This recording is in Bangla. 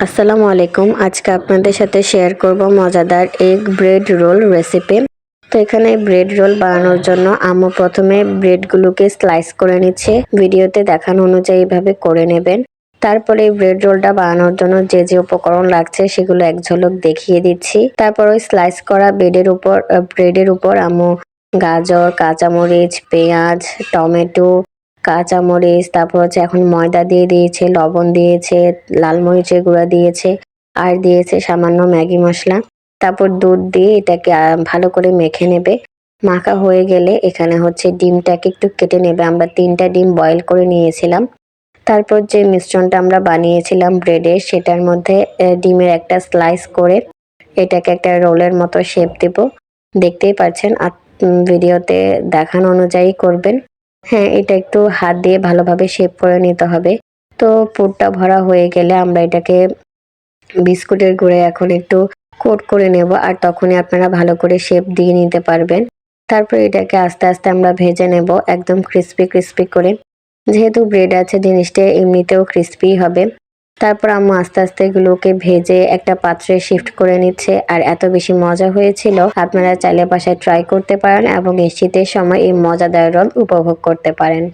আসসালামু আলাইকুম। আজকে আপনাদের সাথে শেয়ার করব মজাদার এগ ব্রেড রোল রেসিপি। তো এখানে ব্রেড রোল বানানোর জন্য আম্মু প্রথমে ব্রেডগুলোকে স্লাইস করে নিচ্ছে। ভিডিওতে দেখানো অনুযায়ী এভাবে করে নেবেন। তারপরে ব্রেড রোলটা বানানোর জন্য যে যে উপকরণ লাগছে সেগুলো এক ঝলক দেখিয়ে দিচ্ছি। তারপর ওই স্লাইস করা ব্রেডের উপর আম্মু গাজর, কাঁচামরিচ, পেঁয়াজ, টমেটো, কাঁচামরিচ, তারপর হচ্ছে এখন ময়দা দিয়ে দিয়েছে, লবণ দিয়েছে, লাল মরিচের গুঁড়া দিয়েছে, আর দিয়েছে সামান্য ম্যাগি মসলা। তারপর দুধ দিয়ে এটাকে ভালো করে মেখে নেবে। মাখা হয়ে গেলে এখানে হচ্ছে ডিমটাকে একটু কেটে নেবে। আমরা 3টা ডিম বয়েল করে নিয়েছিলাম। তারপর যে মিশ্রণটা আমরা বানিয়েছিলাম ব্রেডের, সেটার মধ্যে ডিমের একটা স্লাইস করে এটাকে একটা রোলের মতো শেপ দেব। দেখতেই পাচ্ছেন, ভিডিওতে দেখানো অনুযায়ী করবেন। হ্যাঁ, এটা একটু হাত দিয়ে ভালোভাবে শেপ করে নিতে হবে। তো পুরটা ভরা হয়ে গেলে আমরা এটাকে বিস্কুটের গুঁড়োয় এখন একটু কোট করে নেব, আর তখনই আপনারা ভালো করে শেপ দিয়ে নিতে পারবেন। তারপর এটাকে আস্তে আস্তে আমরা ভেজে নেব একদম ক্রিস্পি ক্রিস্পি করে। যেহেতু ব্রেড আছে, জিনিসটা এমনিতেও ক্রিস্পি হবে। তারপর আম্মু আস্তে আস্তে এগুলোকে ভেজে একটা পাত্রে শিফট করে নিচ্ছে। আর এত বেশি মজা হয়েছিল, আপনারা চাইলে বাসায় ট্রাই করতে পারেন এবং এই শীতের সময় এই মজাদার রোল উপভোগ করতে পারেন।